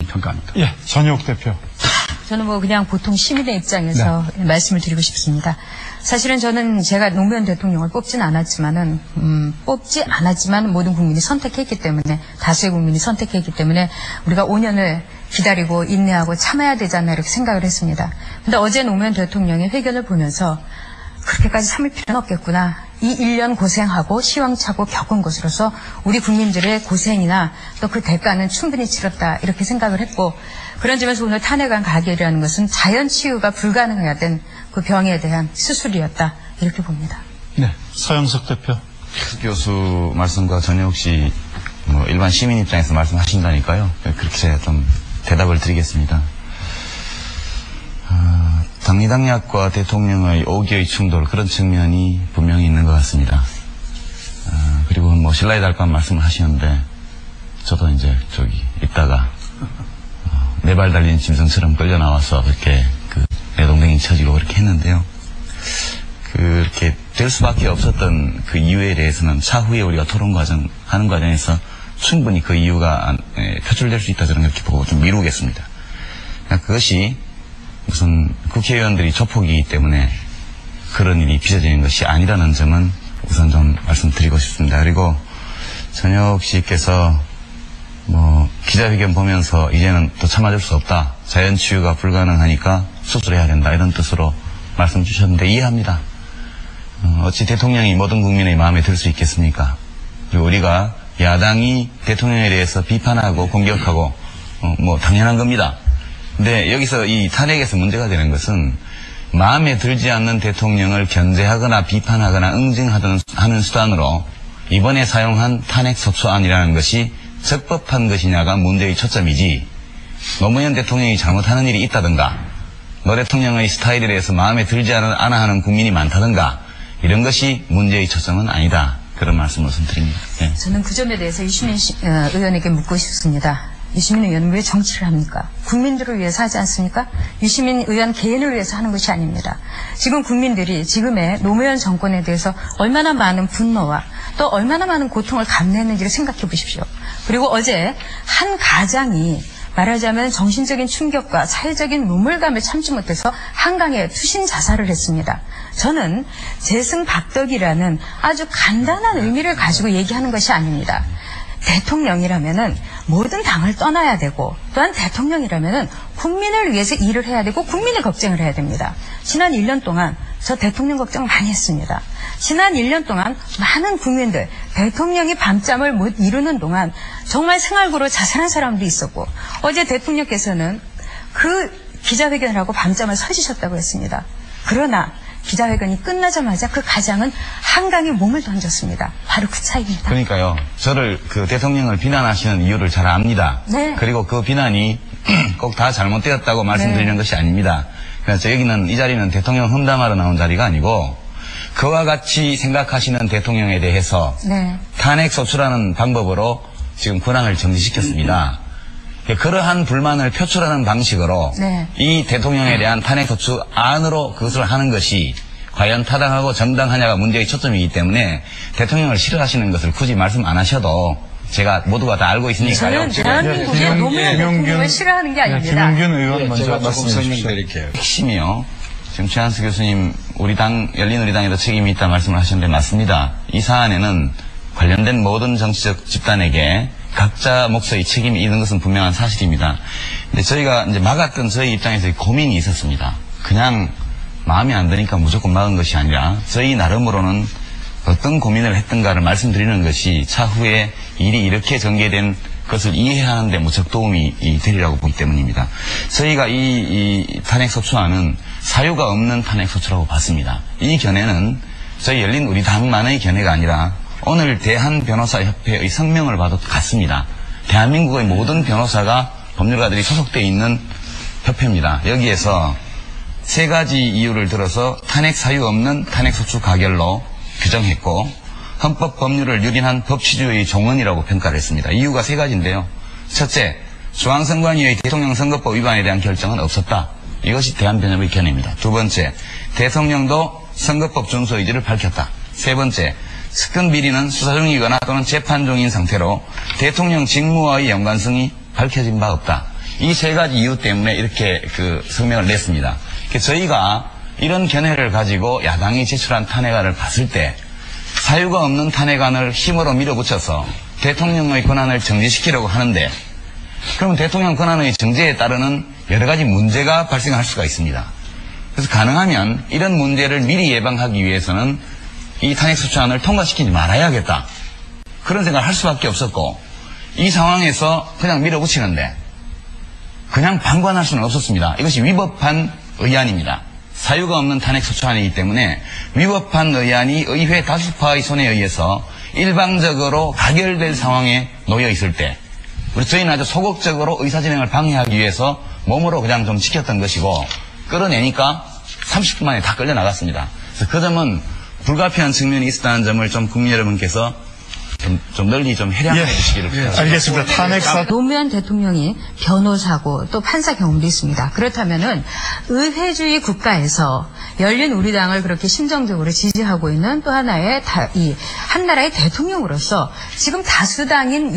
평가합니다. 예, 전혁 대표. 저는 뭐 그냥 보통 시민의 입장에서 말씀을 드리고 싶습니다. 사실은 저는 제가 노무현 대통령을 뽑진 않았지만 모든 국민이 선택했기 때문에, 다수의 국민이 선택했기 때문에 우리가 5년을 기다리고 인내하고 참아야 되지 않나 이렇게 생각을 했습니다. 근데 어제 노무현 대통령의 회견을 보면서 그렇게까지 참을 필요는 없겠구나. 이 1년 고생하고 시황차고 겪은 것으로서 우리 국민들의 고생이나 또 그 대가는 충분히 치렀다 이렇게 생각을 했고, 그런 점에서 오늘 탄핵안 가결이라는 것은 자연 치유가 불가능해야 된 그 병에 대한 수술이었다 이렇게 봅니다. 네, 서영석 대표. 교수 말씀과 전혁 씨 뭐 일반 시민 입장에서 말씀하신다니까요. 그렇게 제가 좀 대답을 드리겠습니다. 당리당략과 대통령의 오기의 충돌, 그런 측면이 분명히 있는 것 같습니다. 그리고 뭐 신라의 달관 말씀을 하시는데, 저도 이제 저기 있다가 네 발 달린 짐승처럼 끌려 나와서 그렇게 내동댕이 쳐지고 그렇게 했는데요. 그렇게 될 수밖에 없었던 그 이유에 대해서는 차후에 우리가 하는 과정에서 충분히 그 이유가 표출될 수 있다, 저는 그렇게 보고 좀 미루겠습니다. 그것이 무슨 국회의원들이 조폭이기 때문에 그런 일이 빚어지는 것이 아니라는 점은 우선 좀 말씀드리고 싶습니다. 그리고 전혁 씨께서 뭐 기자회견 보면서 이제는 또 참아줄 수 없다, 자연 치유가 불가능하니까 수술해야 된다, 이런 뜻으로 말씀 주셨는데 이해합니다. 어찌 대통령이 모든 국민의 마음에 들 수 있겠습니까? 그리고 우리가 야당이 대통령에 대해서 비판하고 공격하고 뭐 당연한 겁니다. 근데 여기서 이 탄핵에서 문제가 되는 것은 마음에 들지 않는 대통령을 견제하거나 비판하거나 응징하는 수단으로 이번에 사용한 탄핵소추안이라는 것이 적법한 것이냐가 문제의 초점이지, 노무현 대통령이 잘못하는 일이 있다든가 노 대통령의 스타일에 대해서 마음에 들지 않아 하는 국민이 많다든가 이런 것이 문제의 초점은 아니다, 그런 말씀을 드립니다. 네. 저는 그 점에 대해서 유시민 의원에게 묻고 싶습니다. 유시민 의원은 왜 정치를 합니까? 국민들을 위해서 하지 않습니까? 유시민 의원 개인을 위해서 하는 것이 아닙니다. 지금 국민들이 지금의 노무현 정권에 대해서 얼마나 많은 분노와 또 얼마나 많은 고통을 감내했는지를 생각해 보십시오. 그리고 어제 한 가장이 말하자면 정신적인 충격과 사회적인 눈물감을 참지 못해서 한강에 투신 자살을 했습니다. 저는 재승박덕이라는 아주 간단한 의미를 가지고 얘기하는 것이 아닙니다. 대통령이라면은 모든 당을 떠나야 되고, 또한 대통령이라면은 국민을 위해서 일을 해야 되고 국민의 걱정을 해야 됩니다. 지난 1년 동안 저 대통령 걱정 많이 했습니다. 지난 1년 동안 많은 국민들, 대통령이 밤잠을 못 이루는 동안 정말 생활고로 자살한 사람도 있었고, 어제 대통령께서는 그 기자회견을 하고 밤잠을 설치셨다고 했습니다. 그러나 기자회견이 끝나자마자 그 가장은 한강에 몸을 던졌습니다. 바로 그 차이입니다. 그러니까요, 저를 대통령을 비난하시는 이유를 잘 압니다. 네. 그리고 그 비난이 꼭 다 잘못되었다고 말씀드리는 것이 아닙니다. 그래서 여기는, 이 자리는 대통령 험담하러 나온 자리가 아니고, 그와 같이 생각하시는 대통령에 대해서 탄핵 소추라는 방법으로 지금 권한을 정지시켰습니다. 그러한 불만을 표출하는 방식으로 이 대통령에 대한 탄핵소추 안으로 그것을 하는 것이 과연 타당하고 정당하냐가 문제의 초점이기 때문에 대통령을 싫어하시는 것을 굳이 말씀 안 하셔도 제가 모두가 다 알고 있으니까요. 저는 대한민국의 노무현 대통령을 싫어하는 게 아닙니다. 김용균 의원 먼저 말씀해 주십시오. 핵심이요, 지금 최한수 교수님 우리 당, 열린우리당에도 책임이 있다 말씀을 하셨는데 맞습니다. 이 사안에는 관련된 모든 정치적 집단에게 각자 몫의 책임이 있는 것은 분명한 사실입니다. 근데 저희가 이제 막았던 저희 입장에서 고민이 있었습니다. 그냥 마음에 안 드니까 무조건 막은 것이 아니라 저희 나름으로는 어떤 고민을 했던가를 말씀드리는 것이 차후에 일이 이렇게 전개된 것을 이해하는 데 무척 도움이 되리라고 보기 때문입니다. 저희가 이 탄핵소추안은 사유가 없는 탄핵소추라고 봤습니다. 이 견해는 저희 열린우리당만의 견해가 아니라 오늘 대한변호사협회의 성명을 봐도 같습니다. 대한민국의 모든 변호사가, 법률가들이 소속되어 있는 협회입니다. 여기에서 세 가지 이유를 들어서 탄핵 사유 없는 탄핵소추 가결로 규정했고, 헌법 법률을 유린한 법치주의 종언이라고 평가를 했습니다. 이유가 세 가지인데요. 첫째, 중앙선관위의 대통령 선거법 위반에 대한 결정은 없었다. 이것이 대한변협의 견해입니다. 두 번째, 대통령도 선거법 준수 의지를 밝혔다. 세 번째, 측근 비리는 수사 중이거나 또는 재판 중인 상태로 대통령 직무와의 연관성이 밝혀진 바 없다. 이 세 가지 이유 때문에 이렇게 그 성명을 냈습니다. 저희가 이런 견해를 가지고 야당이 제출한 탄핵안을 봤을 때 사유가 없는 탄핵안을 힘으로 밀어붙여서 대통령의 권한을 정지시키려고 하는데 그러면 대통령 권한의 정지에 따르는 여러 가지 문제가 발생할 수가 있습니다. 그래서 가능하면 이런 문제를 미리 예방하기 위해서는 이 탄핵소추안을 통과시키지 말아야겠다. 그런 생각을 할 수밖에 없었고 이 상황에서 그냥 밀어붙이는데 그냥 방관할 수는 없었습니다. 이것이 위법한 의안입니다. 사유가 없는 탄핵소추안이기 때문에 위법한 의안이 의회 다수파의 손에 의해서 일방적으로 가결될 상황에 놓여 있을 때 저희는 아주 소극적으로 의사진행을 방해하기 위해서 몸으로 그냥 좀 지켰던 것이고 끌어내니까 30분 만에 다 끌려나갔습니다. 그래서 그 점은 불가피한 측면이 있었다는 점을 좀 국민 여러분께서 좀 널리 좀 해량해 주시기를 부탁드립니다. 알겠습니다. 탄핵사 노무현 대통령이 변호사고 또 판사 경험도 있습니다. 그렇다면은 의회주의 국가에서 열린 우리당을 그렇게 심정적으로 지지하고 있는 또 하나의 한 나라의 대통령으로서 지금 다수당인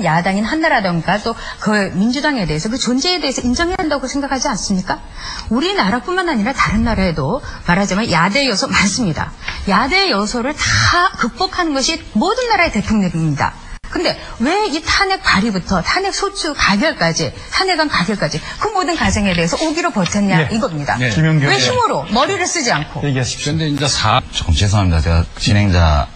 야당인 한나라당과 또 그 민주당에 대해서 그 존재에 대해서 인정해야 한다고 생각하지 않습니까? 우리나라뿐만 아니라 다른 나라에도 말하자면 야대 요소 많습니다. 야대 요소를 다 극복하는 것이 모든 나라의 대통령입니다. 근데 왜 이 탄핵 발의부터 탄핵 소추 가결까지 탄핵안 가결까지 그 모든 과정에 대해서 오기로 버텼냐 이겁니다. 김영규 왜 힘으로 머리를 쓰지 않고. 얘기하십시오. 근데 이제 조금 죄송합니다. 제가 진행자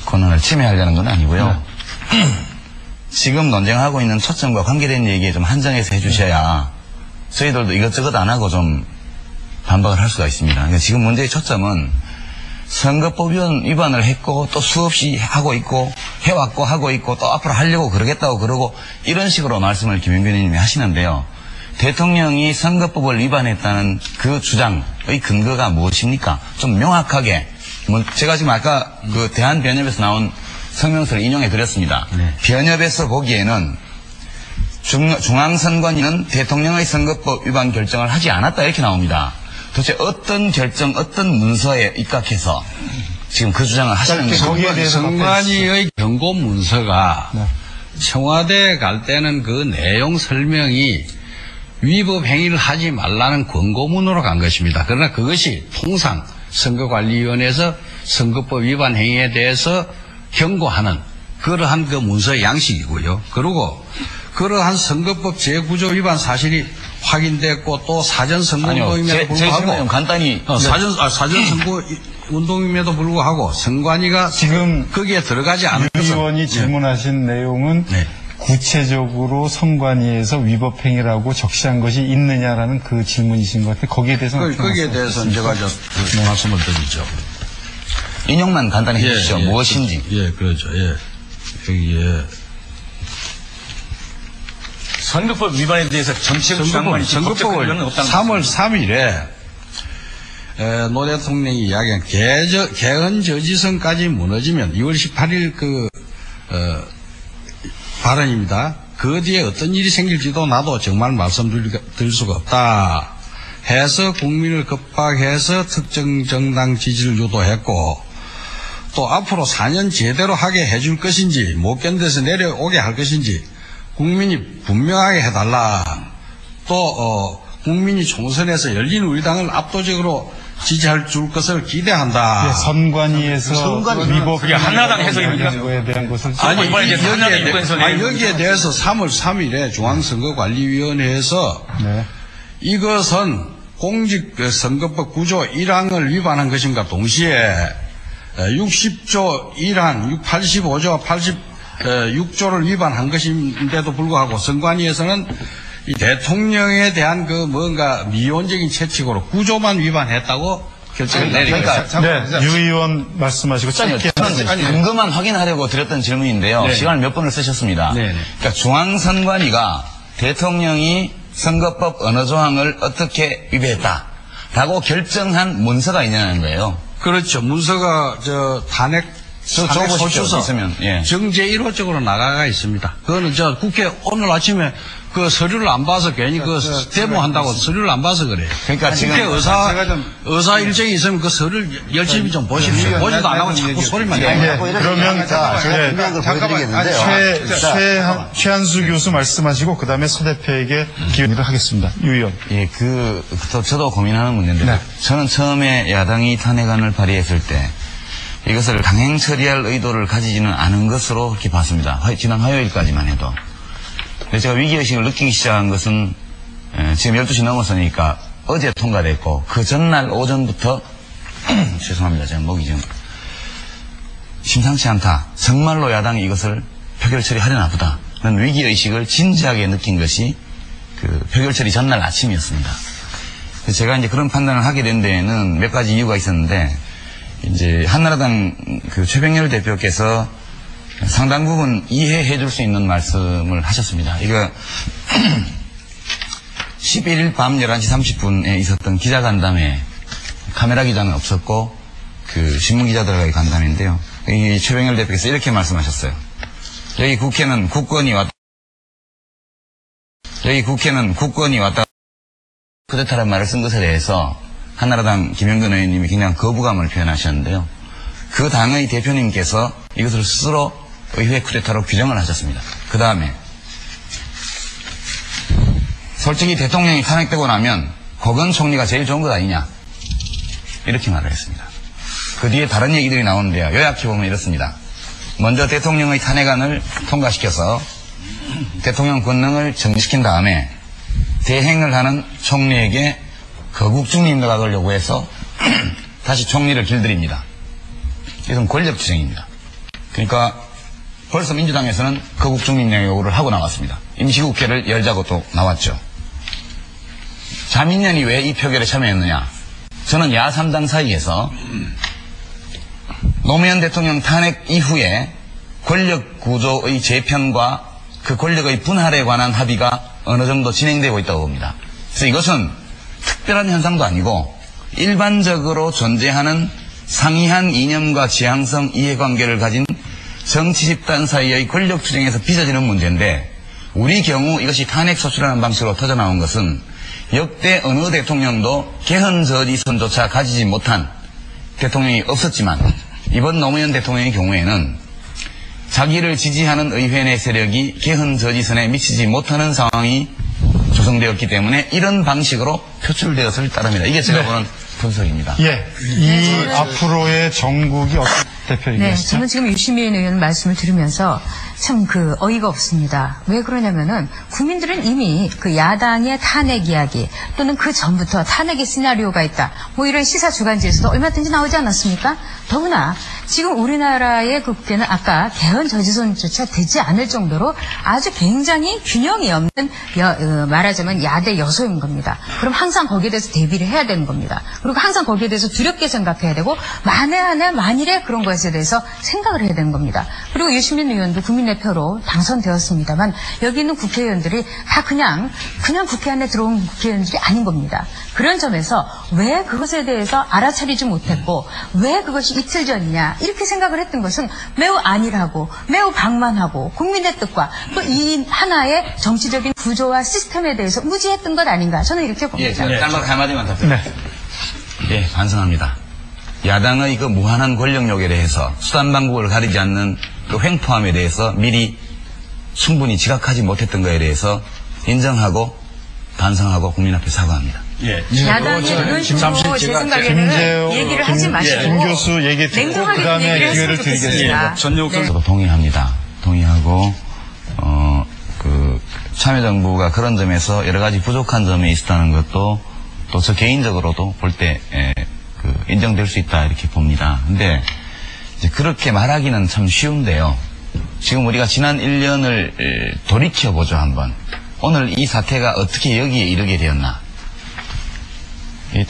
권한을 침해하려는 건 아니고요. 지금 논쟁하고 있는 초점과 관계된 얘기에 좀 한정해서 해주셔야 저희들도 이것저것 안 하고 좀 반박을 할 수가 있습니다. 그러니까 지금 문제의 초점은 선거법 위반을 했고 또 수없이 하고 있고 해왔고 하고 있고 또 앞으로 하려고 그러겠다고 그러고 이런 식으로 말씀을 김영규 의원님이 하시는데요. 대통령이 선거법을 위반했다는 그 주장의 근거가 무엇입니까? 좀 명확하게 제가 지금 아까 그 대한변협에서 나온 성명서를 인용해 드렸습니다. 변협에서 보기에는 중앙선관위는 대통령의 선거법 위반 결정을 하지 않았다 이렇게 나옵니다. 도대체 어떤 결정, 어떤 문서에 입각해서 지금 그 주장을 하시는 거예요? 선관위의 경고 문서가 청와대에 갈 때는 그 내용 설명이 위법 행위를 하지 말라는 권고문으로 간 것입니다. 그러나 그것이 통상 선거관리위원회에서 선거법 위반 행위에 대해서 경고하는 그러한 그 문서의 양식이고요. 그리고 그러한 선거법 제9조 위반 사실이 확인됐고 또 사전 선거운동임에도 불구하고 간단히 사전 선거 운동임에도 불구하고 선관위가 지금 거기에 들어가지 않은 것은 의원이 질문하신 내용은 구체적으로 선관위에서 위법 행위라고 적시한 것이 있느냐라는 그 질문이신 것 같아요. 거기에 대해서는 거기에 대해서는 제가 말씀을 드리죠. 인용만 간단히 해주시죠. 무엇인지. 그렇죠. 여기에 선거법 위반에 대해서 정치적 주장만 있지 법적 근거는 없다는 3월 3일에 노 대통령이 이야기한 개헌 저지선까지 무너지면 2월 18일 발언입니다. 그 뒤에 어떤 일이 생길지도 나도 정말 말씀드릴 수가 없다 해서 국민을 겁박해서 특정 정당 지지를 유도했고 또 앞으로 4년 제대로 하게 해줄 것인지 못 견뎌서 내려오게 할 것인지 국민이 분명하게 해달라. 또 국민이 총선에서 열린 우리당을 압도적으로 지지할 줄 것을 기대한다. 선관위에서 위법 그게 한나라당 해석입니다. 거에 대한 것을 여기에 대해서 3월 3일에 중앙선거관리위원회에서 이것은 공직선거법 9조 1항을 위반한 것인가 동시에 60조 1항, 85조 86조를 위반한 것인데도 불구하고 선관위에서는 이 대통령에 대한 그 뭔가 미온적인 채찍으로 9조만 위반했다고 결정을 내린 거죠. 유 의원 말씀하시고 짧게 근거만 확인하려고 드렸던 질문인데요. 시간을 몇 번을 쓰셨습니다. 그러니까 중앙선관위가 대통령이 선거법 어느 조항을 어떻게 위배했다라고 결정한 문서가 있냐는 거예요. 그렇죠. 문서가 탄핵 탄핵 소추서 있으면, 예. 정제 1호적으로 나가가 있습니다. 그거는 저 국회 오늘 아침에 그 서류를 안 봐서 괜히 그 데모한다고 서류를 안 봐서 그래요. 그러니까 지금 국회 의사 일정이 있으면 그 서류를 열심히 좀 보십시오. 보지도 안 하고 자꾸 소리만 내요. 그러면 분명한 걸 보여드리겠는데요. 최한수 교수 말씀하시고 그다음에 서 대표에게 기회를 하겠습니다. 유 의원. 예, 저도 고민하는 문제인데, 네. 저는 처음에 야당이 탄핵안을 발의했을 때, 이것을 강행 처리할 의도를 가지지는 않은 것으로 이렇게 봤습니다. 지난 화요일까지만 해도. 근데 제가 위기의식을 느끼기 시작한 것은, 지금 12시 넘었으니까 어제 통과됐고, 그 전날 오전부터, 죄송합니다. 제가 목이 지금, 심상치 않다. 정말로 야당이 이것을 표결 처리하려나 보다. 는 위기의식을 진지하게 느낀 것이 그 표결 처리 전날 아침이었습니다. 그래서 제가 이제 그런 판단을 하게 된 데에는 몇 가지 이유가 있었는데, 이제 한나라당 그 최병렬 대표께서 상당 부분 이해해 줄 수 있는 말씀을 하셨습니다. 이거 11일 밤 11시 30분에 있었던 기자간담회, 카메라 기자는 없었고 그 신문기자들과의 간담회인데요. 이 최병렬 대표께서 이렇게 말씀하셨어요. 여기 국회는 국권이 왔다 쿠데타란 말을 쓴 것에 대해서 한나라당 김영근 의원님이 굉장히 거부감을 표현하셨는데요. 그 당의 대표님께서 이것을 스스로 의회 쿠데타로 규정을 하셨습니다. 그 다음에 솔직히 대통령이 탄핵되고 나면 고건 총리가 제일 좋은 것 아니냐, 이렇게 말을 했습니다. 그 뒤에 다른 얘기들이 나오는데요. 요약해보면 이렇습니다. 먼저 대통령의 탄핵안을 통과시켜서 대통령 권능을 정지시킨 다음에 대행을 하는 총리에게 거국 중립력을 요구해서 다시 총리를 길들입니다. 이건 권력투쟁입니다. 그러니까 벌써 민주당에서는 거국 중립력 요구를 하고 나왔습니다. 임시국회를 열자고 또 나왔죠. 자민련이 왜 이 표결에 참여했느냐. 저는 야3당 사이에서 노무현 대통령 탄핵 이후에 권력 구조의 재편과 그 권력의 분할에 관한 합의가 어느 정도 진행되고 있다고 봅니다. 그래서 이것은 특별한 현상도 아니고 일반적으로 존재하는 상이한 이념과 지향성 이해관계를 가진 정치 집단 사이의 권력 투쟁에서 빚어지는 문제인데, 우리 경우 이것이 탄핵 소추라는 방식으로 터져나온 것은 역대 어느 대통령도 개헌 저지선조차 가지지 못한 대통령이 없었지만, 이번 노무현 대통령의 경우에는 자기를 지지하는 의회 내 세력이 개헌 저지선에 미치지 못하는 상황이 조성되었기 때문에 이런 방식으로 표출되었을 따릅니다. 이게 제가 보는 분석입니다. 예, 이 앞으로의 정국이 어떤 대표 네, 얘기하시죠? 저는 지금 유시민 의원 말씀을 들으면서 참 어이가 없습니다. 왜 그러냐면은 국민들은 이미 그 야당의 탄핵 이야기 또는 그 전부터 탄핵의 시나리오가 있다, 뭐 이런 시사 주간지에서도 얼마든지 나오지 않았습니까? 더구나 지금 우리나라의 그 국회는 아까 개헌 저지선조차 되지 않을 정도로 아주 굉장히 균형이 없는 말하자면 야대 여소인 겁니다. 그럼 항상 거기에 대해서 대비를 해야 되는 겁니다. 그리고 항상 거기에 대해서 두렵게 생각해야 되고 만일에 그런 것에 대해서 생각을 해야 되는 겁니다. 그리고 유시민 의원도 국민의 표로 당선되었습니다만 여기 있는 국회의원들이 다 그냥 국회 안에 들어온 국회의원들이 아닌 겁니다. 그런 점에서 왜 그것에 대해서 알아차리지 못했고 왜 그것이 이틀 전이냐 이렇게 생각을 했던 것은 매우 안일하고 매우 방만하고 국민의 뜻과 또 이 하나의 정치적인 구조와 시스템에 대해서 무지했던 것 아닌가, 저는 이렇게 봅니다. 예, 딴 것 한마디만 답변합니다. 예, 반성합니다. 야당의 그 무한한 권력욕에 대해서 수단 방법을 가리지 않는 그 횡포함에 대해서 미리 충분히 지각하지 못했던 것에 대해서 인정하고 반성하고 국민 앞에 사과합니다. 예. 야당이 그런 식으로 제 생각에는 얘기를 하지 마시고 김 교수 얘기 듣고 냉정하게 그다음에 얘기를 기회를 했으면 좋겠습니다. 전용석 네. 저도 동의합니다. 동의하고 그 참여정부가 그런 점에서 여러 가지 부족한 점이 있었다는 것도 또 저 개인적으로도 볼 때 인정될 수 있다 이렇게 봅니다. 근데 이제 그렇게 말하기는 참 쉬운데요. 지금 우리가 지난 1년을 돌이켜보죠 한번. 오늘 이 사태가 어떻게 여기에 이르게 되었나.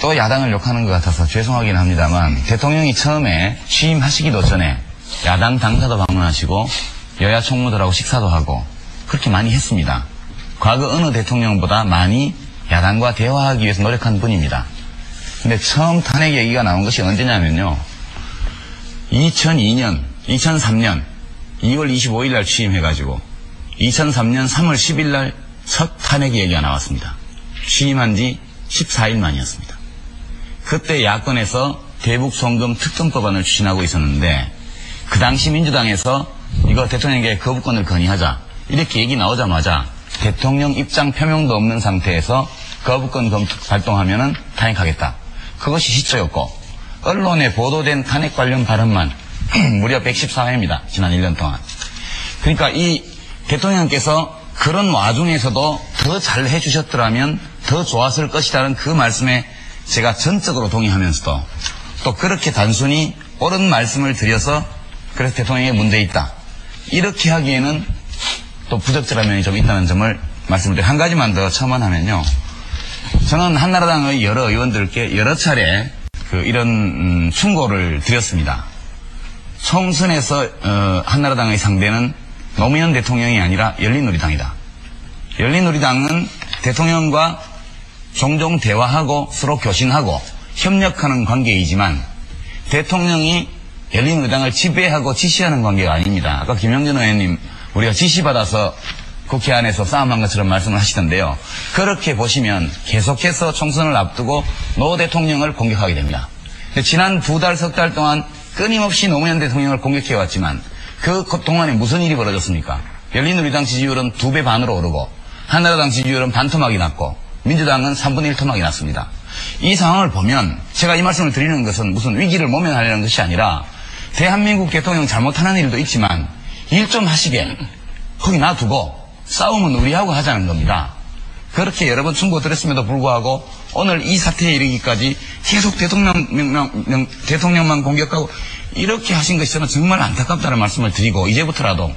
또 야당을 욕하는 것 같아서 죄송하긴 합니다만, 대통령이 처음에 취임하시기도 전에 야당 당사도 방문하시고 여야 총무들하고 식사도 하고 그렇게 많이 했습니다. 과거 어느 대통령보다 많이 야당과 대화하기 위해서 노력한 분입니다. 근데 처음 탄핵 얘기가 나온 것이 언제냐면요, 2002년 2003년 2월 25일 날 취임해가지고 2003년 3월 10일 날 첫 탄핵 얘기가 나왔습니다. 취임한 지 14일 만이었습니다. 그때 야권에서 대북송금 특검법안을 추진하고 있었는데 그 당시 민주당에서 이거 대통령에게 거부권을 건의하자 이렇게 얘기 나오자마자 대통령 입장 표명도 없는 상태에서 거부권 발동하면은 탄핵하겠다. 그것이 시초였고 언론에 보도된 탄핵 관련 발언만 무려 114회입니다. 지난 1년 동안. 그러니까 이 대통령께서 그런 와중에서도 더 잘 해주셨더라면 더 좋았을 것이라는 그 말씀에 제가 전적으로 동의하면서도 또 그렇게 단순히 옳은 말씀을 드려서 그래서 대통령에 문제 있다. 이렇게 하기에는 또 부적절한 면이 좀 있다는 점을 말씀드리고 한 가지만 더 첨언하면요. 저는 한나라당의 여러 의원들께 여러 차례 이런 충고를 드렸습니다. 총선에서 한나라당의 상대는 노무현 대통령이 아니라 열린우리당이다. 열린우리당은 대통령과 종종 대화하고 서로 교신하고 협력하는 관계이지만 대통령이 열린우리당을 지배하고 지시하는 관계가 아닙니다. 아까 김영준 의원님 우리가 지시받아서 국회 안에서 싸움한 것처럼 말씀을 하시던데요. 그렇게 보시면 계속해서 총선을 앞두고 노 대통령을 공격하게 됩니다. 지난 2달, 3달 동안 끊임없이 노무현 대통령을 공격해왔지만 그 동안에 무슨 일이 벌어졌습니까? 열린우리당 지지율은 2배 반으로 오르고 한나라당 지지율은 반토막이 났고 민주당은 3분의 1 토막이 났습니다. 이 상황을 보면 제가 이 말씀을 드리는 것은 무슨 위기를 모면하려는 것이 아니라 대한민국 대통령 잘못하는 일도 있지만 일 좀 하시게 거기 놔두고 싸움은 우리하고 하자는 겁니다. 그렇게 여러 번 충고드렸음에도 불구하고 오늘 이 사태에 이르기까지 계속 대통령만 공격하고 이렇게 하신 것이 저는 정말 안타깝다는 말씀을 드리고 이제부터라도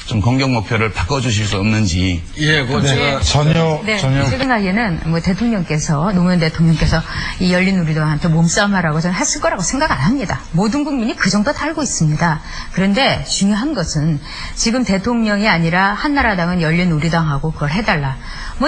좀 공격 목표를 바꿔주실 수 없는지. 예, 제가 전혀. 최근하게는 대통령께서 노무현 대통령께서 이 열린우리당한테 몸싸움하라고 저는 했을 거라고 생각 안 합니다. 모든 국민이 그 정도 다 알고 있습니다. 그런데 중요한 것은 지금 대통령이 아니라 한나라당은 열린우리당하고 그걸 해달라.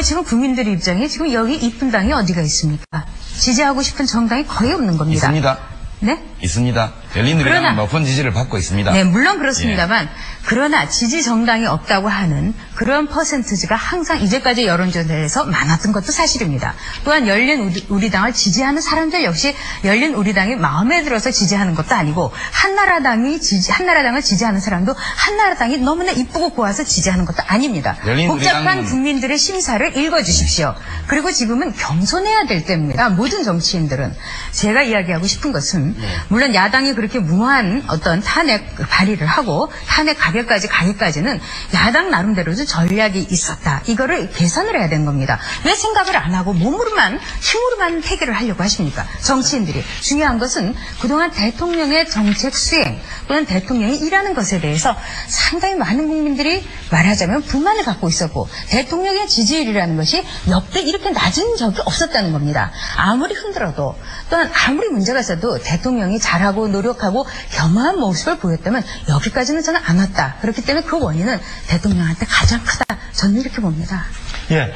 지금 국민들의 입장에 지금 여기 이쁜 당이 어디가 있습니까? 지지하고 싶은 정당이 거의 없는 겁니다. 있습니다. 네? 있습니다. 열린우리당은 높은 지지를 받고 있습니다. 네, 물론 그렇습니다만 그러나 지지 정당이 없다고 하는 그런 퍼센트지가 항상 이제까지 여론조사에서 많았던 것도 사실입니다. 또한 열린우리당을 지지하는 사람들 역시 열린우리당이 마음에 들어서 지지하는 것도 아니고 한나라당을 지지하는 사람도 한나라당이 너무나 이쁘고 고와서 지지하는 것도 아닙니다. 복잡한 국민들의 심사를 읽어주십시오. 그리고 지금은 겸손해야 될 때입니다. 모든 정치인들은. 제가 이야기하고 싶은 것은 물론 야당이 그렇게 무한 어떤 탄핵 발의를 하고 탄핵 가결까지 가기까지는 야당 나름대로도 전략이 있었다. 이거를 계산을 해야 되는 겁니다. 왜 생각을 안 하고 몸으로만 힘으로만 해결을 하려고 하십니까? 정치인들이. 중요한 것은 그동안 대통령의 정책 수행 또는 대통령이 일하는 것에 대해서 상당히 많은 국민들이 말하자면 불만을 갖고 있었고 대통령의 지지율이라는 것이 역대 이렇게 낮은 적이 없었다는 겁니다. 아무리 흔들어도 또한 아무리 문제가 있어도 대통령이 잘하고 노력하고 겸허한 모습을 보였다면 여기까지는 저는 안 왔다. 그렇기 때문에 그 원인은 대통령한테 가장 크다. 저는 이렇게 봅니다. 예,